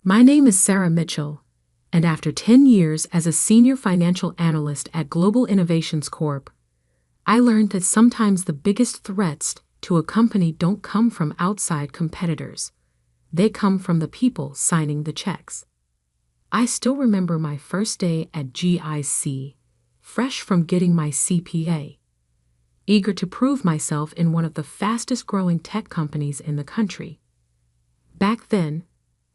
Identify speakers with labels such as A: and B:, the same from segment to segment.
A: My name is Sarah Mitchell, and after 10 years as a senior financial analyst at Global Innovations Corp., I learned that sometimes the biggest threats to a company don't come from outside competitors. They come from the people signing the checks. I still remember my first day at GIC, fresh from getting my CPA, eager to prove myself in one of the fastest-growing tech companies in the country. Back then,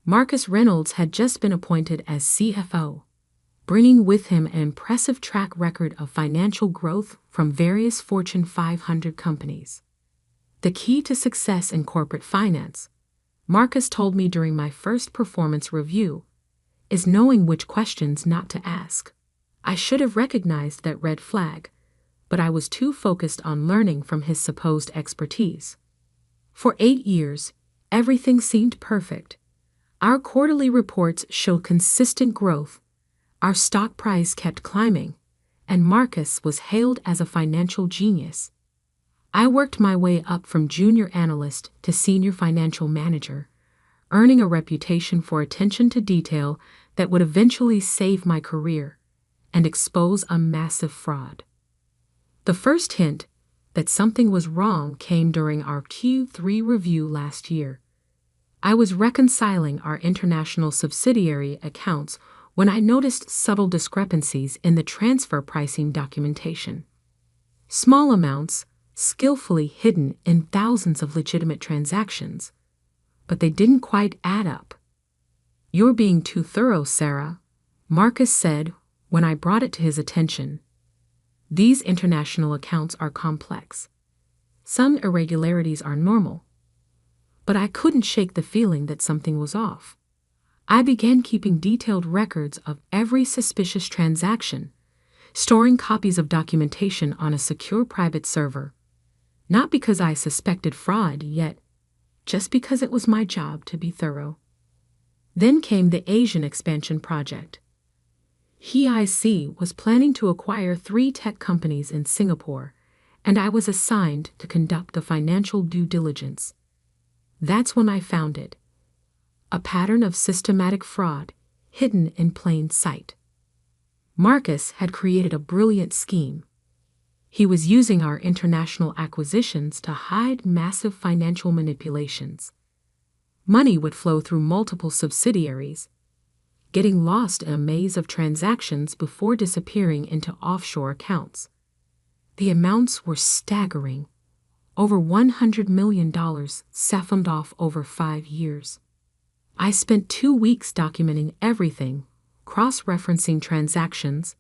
A: Marcus Reynolds had just been appointed as CFO, bringing with him an impressive track record of financial growth from various Fortune 500 companies. The key to success in corporate finance, Marcus told me during my first performance review, is knowing which questions not to ask. I should have recognized that red flag, but I was too focused on learning from his supposed expertise. For 8 years, everything seemed perfect. Our quarterly reports showed consistent growth, our stock price kept climbing, and Marcus was hailed as a financial genius. I worked my way up from junior analyst to senior financial manager, earning a reputation for attention to detail that would eventually save my career and expose a massive fraud. The first hint that something was wrong came during our Q3 review last year. I was reconciling our international subsidiary accounts when I noticed subtle discrepancies in the transfer pricing documentation. Small amounts, skillfully hidden in thousands of legitimate transactions, but they didn't quite add up. "You're being too thorough, Sarah," Marcus said when I brought it to his attention. "These international accounts are complex. Some irregularities are normal." But I couldn't shake the feeling that something was off. I began keeping detailed records of every suspicious transaction, storing copies of documentation on a secure private server, not because I suspected fraud yet, just because it was my job to be thorough. Then came the Asian expansion project. GIC was planning to acquire 3 tech companies in Singapore, and I was assigned to conduct the financial due diligence. That's when I found it. A pattern of systematic fraud, hidden in plain sight. Marcus had created a brilliant scheme. He was using our international acquisitions to hide massive financial manipulations. Money would flow through multiple subsidiaries, getting lost in a maze of transactions before disappearing into offshore accounts. The amounts were staggering. Over $100 million siphoned off over 5 years. I spent 2 weeks documenting everything, cross-referencing transactions,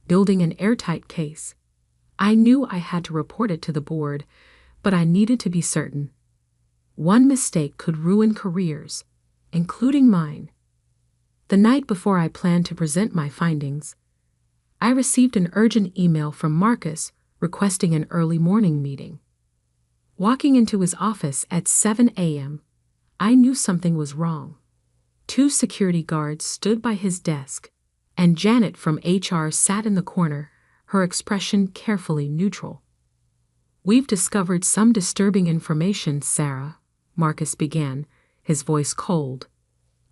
A: building an airtight case. I knew I had to report it to the board, but I needed to be certain. One mistake could ruin careers, including mine. The night before I planned to present my findings, I received an urgent email from Marcus requesting an early morning meeting. Walking into his office at 7 a.m., I knew something was wrong. 2 security guards stood by his desk, and Janet from HR sat in the corner, her expression carefully neutral. "We've discovered some disturbing information, Sarah," Marcus began, his voice cold.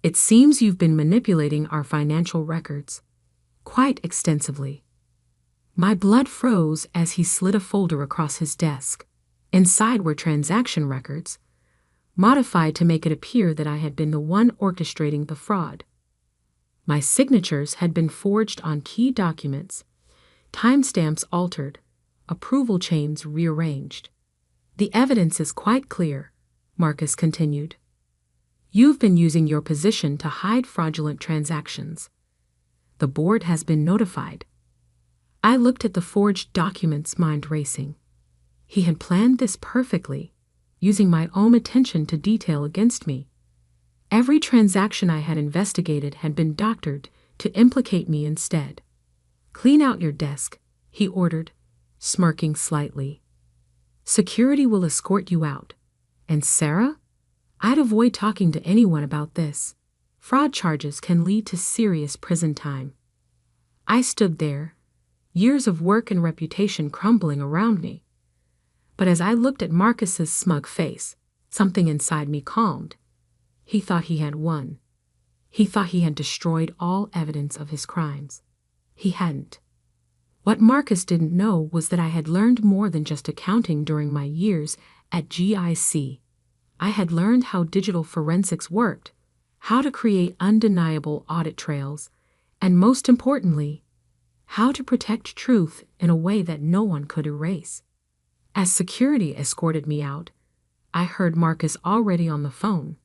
A: "It seems you've been manipulating our financial records quite extensively." My blood froze as he slid a folder across his desk. Inside were transaction records, modified to make it appear that I had been the one orchestrating the fraud. My signatures had been forged on key documents, timestamps altered, approval chains rearranged. "The evidence is quite clear," Marcus continued. "You've been using your position to hide fraudulent transactions. The board has been notified." I looked at the forged documents, mind racing. He had planned this perfectly, using my own attention to detail against me. Every transaction I had investigated had been doctored to implicate me instead. "Clean out your desk," he ordered, smirking slightly. "Security will escort you out. And Sarah? I'd avoid talking to anyone about this. Fraud charges can lead to serious prison time." I stood there, years of work and reputation crumbling around me. But as I looked at Marcus's smug face, something inside me calmed. He thought he had won. He thought he had destroyed all evidence of his crimes. He hadn't. What Marcus didn't know was that I had learned more than just accounting during my years at GIC. I had learned how digital forensics worked, how to create undeniable audit trails, and most importantly, how to protect truth in a way that no one could erase. As security escorted me out, I heard Marcus already on the phone.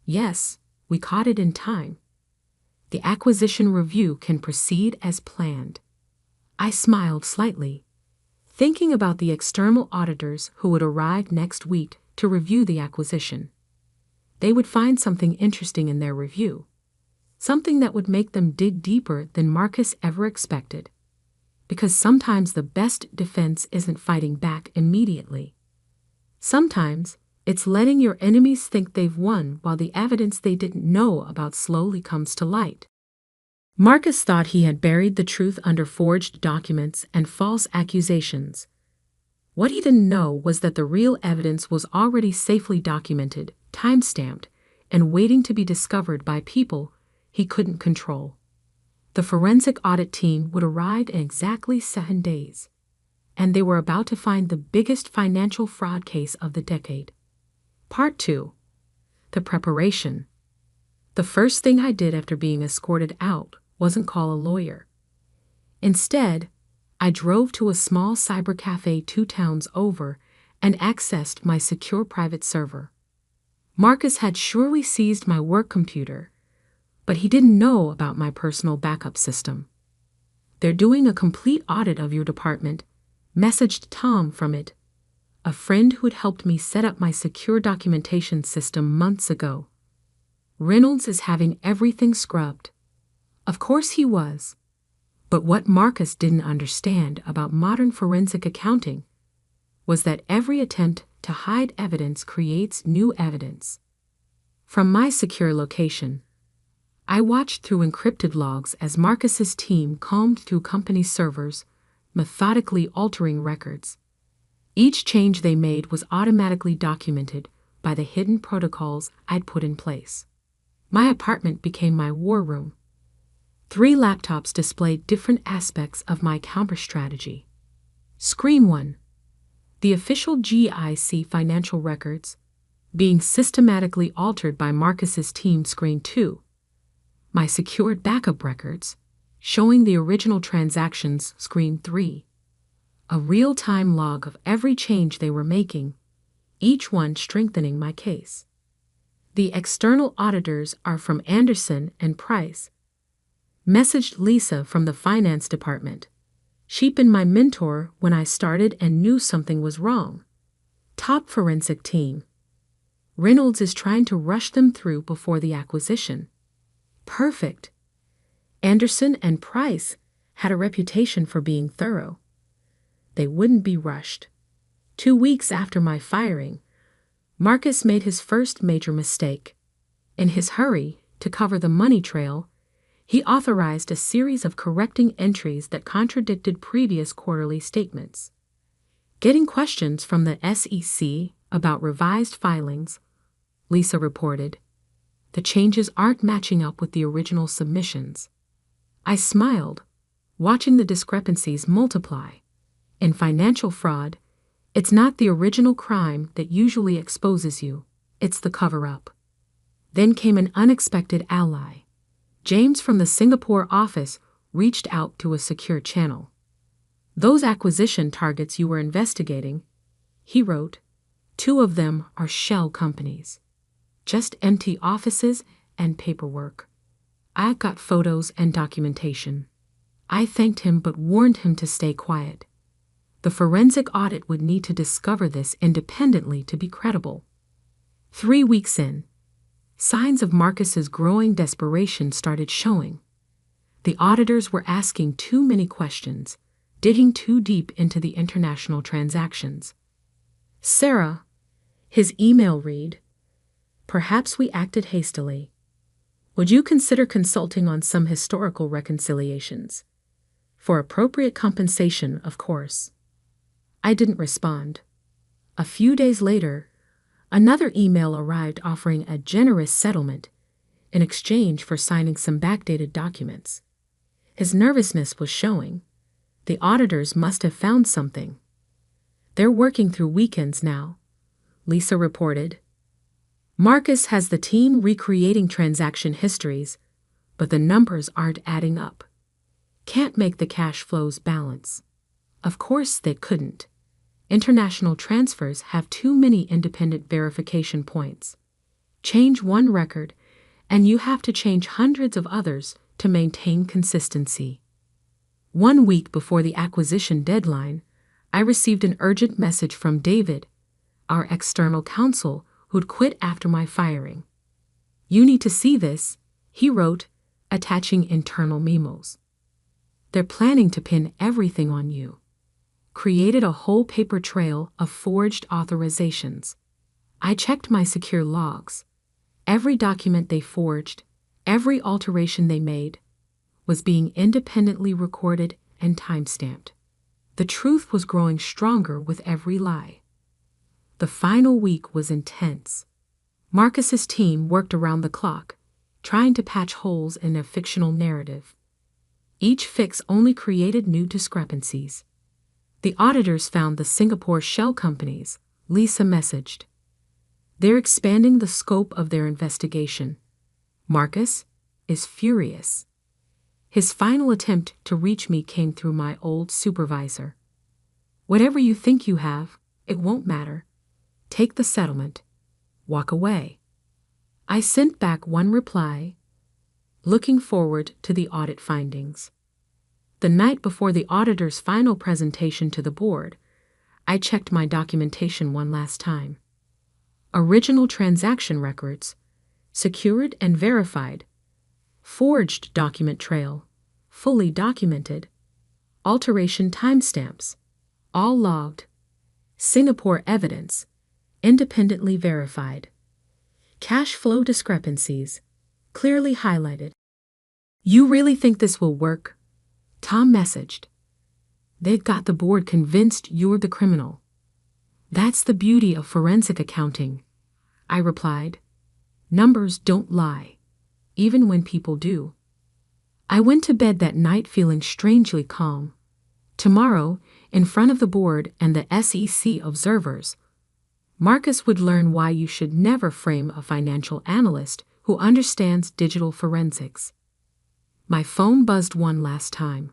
A: Yes, we caught it in time. The acquisition review can proceed as planned. I smiled slightly, thinking about the external auditors who would arrive next week to review the acquisition. They would find something interesting in their review, something that would make them dig deeper than Marcus ever expected. Because sometimes the best defense isn't fighting back immediately. Sometimes it's letting your enemies think they've won while the evidence they didn't know about slowly comes to light. Marcus thought he had buried the truth under forged documents and false accusations. What he didn't know was that the real evidence was already safely documented, time-stamped, and waiting to be discovered by people he couldn't control. The forensic audit team would arrive in exactly 7 days, and they were about to find the biggest financial fraud case of the decade. Part 2. The preparation. The first thing I did after being escorted out wasn't call a lawyer. Instead, I drove to a small cyber cafe 2 towns over and accessed my secure private server. Marcus had surely seized my work computer, but he didn't know about my personal backup system. "They're doing a complete audit of your department," messaged Tom from it, a friend who'd helped me set up my secure documentation system months ago. "Reynolds is having everything scrubbed." Of course he was. But what Marcus didn't understand about modern forensic accounting was that every attempt to hide evidence creates new evidence. From my secure location, I watched through encrypted logs as Marcus's team combed through company servers, methodically altering records. Each change they made was automatically documented by the hidden protocols I'd put in place. My apartment became my war room. 3 laptops displayed different aspects of my counter strategy. Screen 1. The official GIC financial records, being systematically altered by Marcus's team. Screen 2. My secured backup records, showing the original transactions. Screen 3. A real-time log of every change they were making, each one strengthening my case. The external auditors are from Anderson and Price. Messaged Lisa from the finance department. She'd been my mentor when I started and knew something was wrong. Top forensic team. Reynolds is trying to rush them through before the acquisition. Perfect. Anderson and Price had a reputation for being thorough. They wouldn't be rushed. 2 weeks after my firing, Marcus made his first major mistake. In his hurry to cover the money trail, he authorized a series of correcting entries that contradicted previous quarterly statements. Getting questions from the SEC about revised filings, Lisa reported, "The changes aren't matching up with the original submissions." I smiled, watching the discrepancies multiply. In financial fraud, it's not the original crime that usually exposes you, it's the cover-up. Then came an unexpected ally. James from the Singapore office reached out to a secure channel. "Those acquisition targets you were investigating," he wrote, "2 of them are shell companies. Just empty offices and paperwork. I've got photos and documentation." I thanked him but warned him to stay quiet. The forensic audit would need to discover this independently to be credible. 3 weeks in, signs of Marcus's growing desperation started showing. The auditors were asking too many questions, digging too deep into the international transactions. "Sarah," his email read, "perhaps we acted hastily. Would you consider consulting on some historical reconciliations? For appropriate compensation, of course." I didn't respond. A few days later, another email arrived offering a generous settlement, in exchange for signing some backdated documents. His nervousness was showing. The auditors must have found something. They're working through weekends now, Lisa reported. Marcus has the team recreating transaction histories, but the numbers aren't adding up. Can't make the cash flows balance. Of course they couldn't. International transfers have too many independent verification points. Change one record, and you have to change hundreds of others to maintain consistency. 1 week before the acquisition deadline, I received an urgent message from David, our external counsel, who'd quit after my firing. "You need to see this," he wrote, attaching internal memos. "They're planning to pin everything on you." Created a whole paper trail of forged authorizations. I checked my secure logs. Every document they forged, every alteration they made, was being independently recorded and timestamped. The truth was growing stronger with every lie. The final week was intense. Marcus's team worked around the clock, trying to patch holes in a fictional narrative. Each fix only created new discrepancies. The auditors found the Singapore shell companies, Lisa messaged. They're expanding the scope of their investigation. Marcus is furious. His final attempt to reach me came through my old supervisor. "Whatever you think you have, it won't matter. Take the settlement. Walk away." I sent back one reply, looking forward to the audit findings. The night before the auditor's final presentation to the board, I checked my documentation one last time. Original transaction records, secured and verified. Forged document trail, fully documented. Alteration timestamps, all logged. Singapore evidence, independently verified. Cash flow discrepancies, clearly highlighted. "You really think this will work?" Tom messaged. "They've got the board convinced you're the criminal." "That's the beauty of forensic accounting," I replied. "Numbers don't lie, even when people do." I went to bed that night feeling strangely calm. Tomorrow, in front of the board and the SEC observers, Marcus would learn why you should never frame a financial analyst who understands digital forensics. My phone buzzed one last time.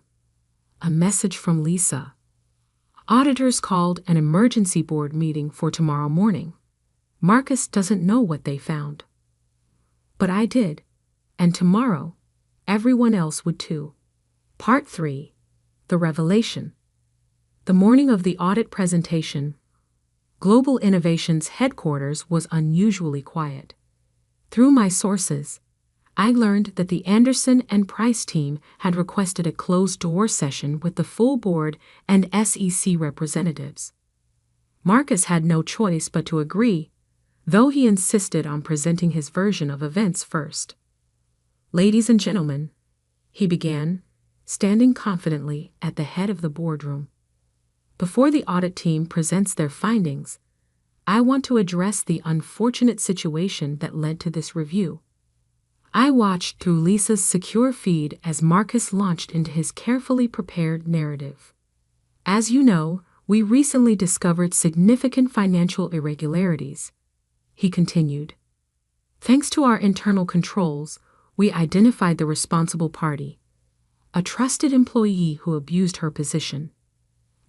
A: A message from Lisa. Auditors called an emergency board meeting for tomorrow morning. Marcus doesn't know what they found. But I did, and tomorrow, everyone else would too. Part 3. The Revelation. The morning of the audit presentation, Global Innovation's headquarters was unusually quiet. Through my sources, I learned that the Anderson and Price team had requested a closed-door session with the full board and SEC representatives. Marcus had no choice but to agree, though he insisted on presenting his version of events first. "Ladies and gentlemen," he began, standing confidently at the head of the boardroom. "Before the audit team presents their findings, I want to address the unfortunate situation that led to this review." I watched through Lisa's secure feed as Marcus launched into his carefully prepared narrative. "As you know, we recently discovered significant financial irregularities," he continued. "Thanks to our internal controls, we identified the responsible party, a trusted employee who abused her position."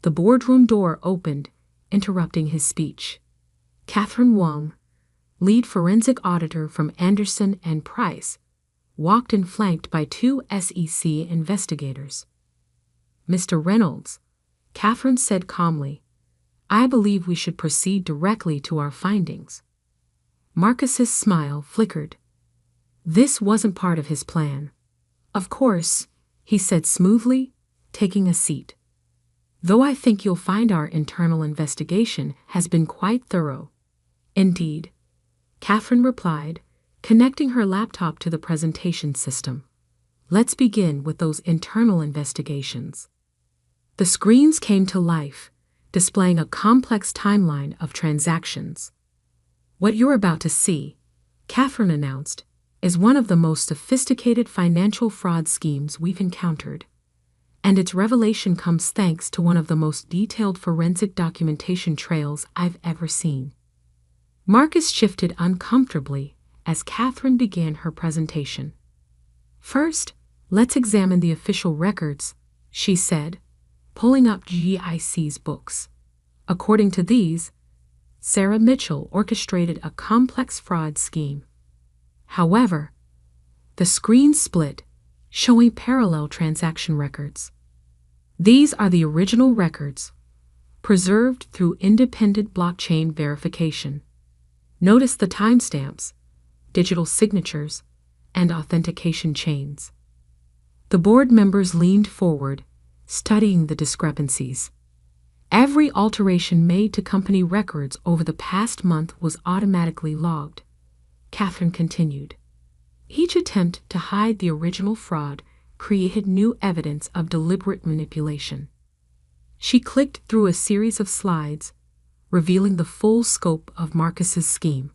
A: The boardroom door opened, interrupting his speech. Catherine Wong, lead forensic auditor from Anderson and Price, walked in flanked by 2 SEC investigators. "Mr. Reynolds," Catherine said calmly, "I believe we should proceed directly to our findings." Marcus's smile flickered. This wasn't part of his plan. "Of course," he said smoothly, taking a seat. "Though I think you'll find our internal investigation has been quite thorough." "Indeed," Catherine replied, connecting her laptop to the presentation system. "Let's begin with those internal investigations." The screens came to life, displaying a complex timeline of transactions. "What you're about to see," Catherine announced, is one of the most sophisticated financial fraud schemes we've encountered, and its revelation comes thanks to one of the most detailed forensic documentation trails I've ever seen. Marcus shifted uncomfortably as Catherine began her presentation. First, let's examine the official records, she said, pulling up GIC's books. According to these, Sarah Mitchell orchestrated a complex fraud scheme. However, the screen split, showing parallel transaction records. These are the original records, preserved through independent blockchain verification. Notice the timestamps, digital signatures, and authentication chains. The board members leaned forward, studying the discrepancies. Every alteration made to company records over the past month was automatically logged. Catherine continued. Each attempt to hide the original fraud created new evidence of deliberate manipulation. She clicked through a series of slides, revealing the full scope of Marcus's scheme.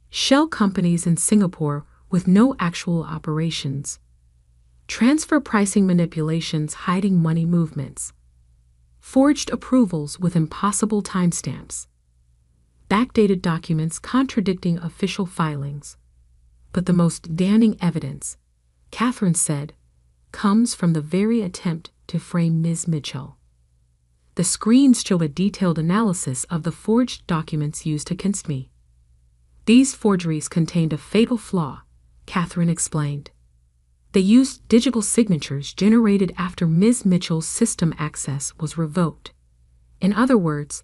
A: Shell companies in Singapore with no actual operations. Transfer pricing manipulations hiding money movements. Forged approvals with impossible timestamps. Backdated documents contradicting official filings. But the most damning evidence, Catherine said, comes from the very attempt to frame Ms. Mitchell. The screens show a detailed analysis of the forged documents used against me. These forgeries contained a fatal flaw, Catherine explained. They used digital signatures generated after Ms. Mitchell's system access was revoked. In other words,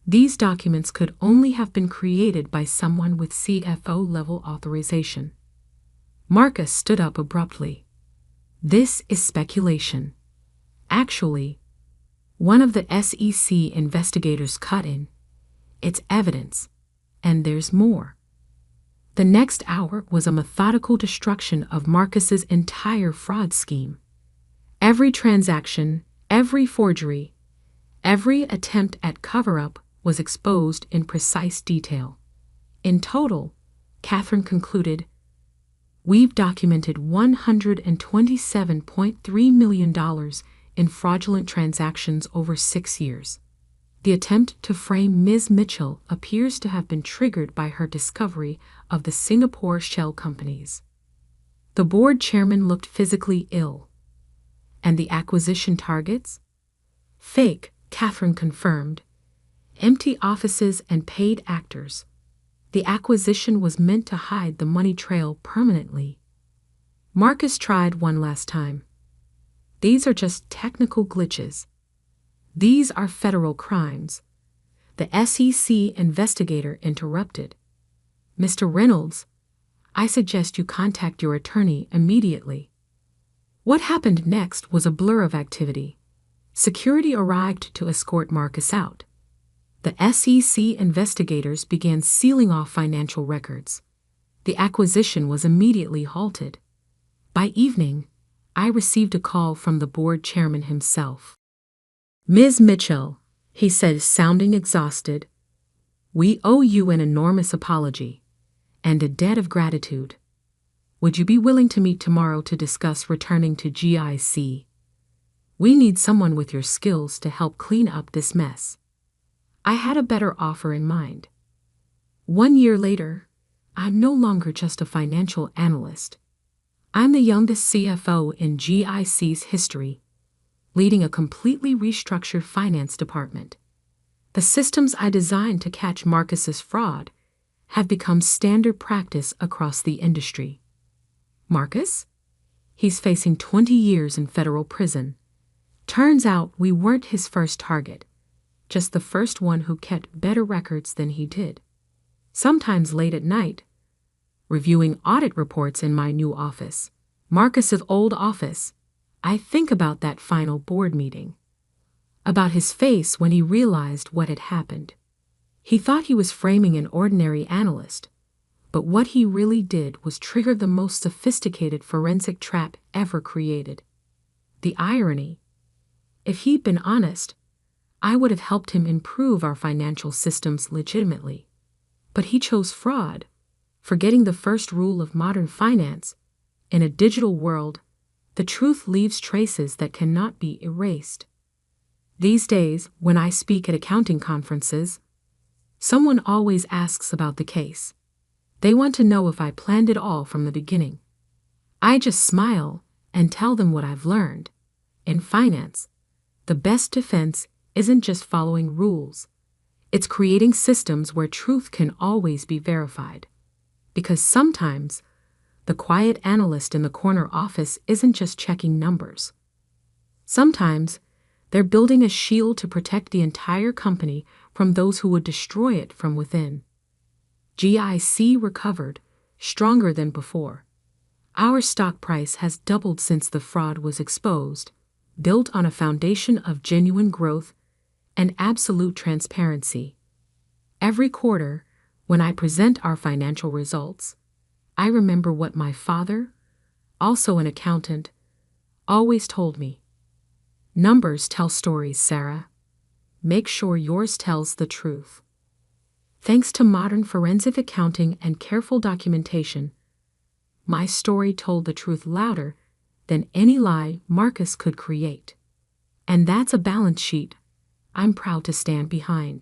A: these documents could only have been created by someone with CFO-level authorization. Marcus stood up abruptly. This is speculation. Actually, one of the SEC investigators cut in. It's evidence, and there's more. The next hour was a methodical destruction of Marcus's entire fraud scheme. Every transaction, every forgery, every attempt at cover-up was exposed in precise detail. In total, Catherine concluded, we've documented $127.3 million in fraudulent transactions over 6 years. The attempt to frame Ms. Mitchell appears to have been triggered by her discovery of the Singapore shell companies. The board chairman looked physically ill. And the acquisition targets? Fake, Catherine confirmed. Empty offices and paid actors. The acquisition was meant to hide the money trail permanently. Marcus tried one last time. These are just technical glitches. These are federal crimes. The SEC investigator interrupted. Mr. Reynolds, I suggest you contact your attorney immediately. What happened next was a blur of activity. Security arrived to escort Marcus out. The SEC investigators began sealing off financial records. The acquisition was immediately halted. By evening, I received a call from the board chairman himself. Ms. Mitchell, he said, sounding exhausted, we owe you an enormous apology and a debt of gratitude. Would you be willing to meet tomorrow to discuss returning to GIC? We need someone with your skills to help clean up this mess. I had a better offer in mind. 1 year later, I'm no longer just a financial analyst. I'm the youngest CFO in GIC's history, leading a completely restructured finance department. The systems I designed to catch Marcus's fraud have become standard practice across the industry. Marcus? He's facing 20 years in federal prison. Turns out we weren't his first target, just the first one who kept better records than he did. Sometimes late at night, reviewing audit reports in my new office, Marcus's old office, I think about that final board meeting. About his face when he realized what had happened. He thought he was framing an ordinary analyst, but what he really did was trigger the most sophisticated forensic trap ever created. The irony. If he'd been honest, I would have helped him improve our financial systems legitimately. But he chose fraud. Forgetting the first rule of modern finance, in a digital world, the truth leaves traces that cannot be erased. These days, when I speak at accounting conferences, someone always asks about the case. They want to know if I planned it all from the beginning. I just smile and tell them what I've learned. In finance, the best defense isn't just following rules. It's creating systems where truth can always be verified. Because sometimes, the quiet analyst in the corner office isn't just checking numbers. Sometimes, they're building a shield to protect the entire company from those who would destroy it from within. GIC recovered, stronger than before. Our stock price has doubled since the fraud was exposed, built on a foundation of genuine growth and absolute transparency. Every quarter, when I present our financial results, I remember what my father, also an accountant, always told me. Numbers tell stories, Sarah. Make sure yours tells the truth. Thanks to modern forensic accounting and careful documentation, my story told the truth louder than any lie Marcus could create. And that's a balance sheet I'm proud to stand behind.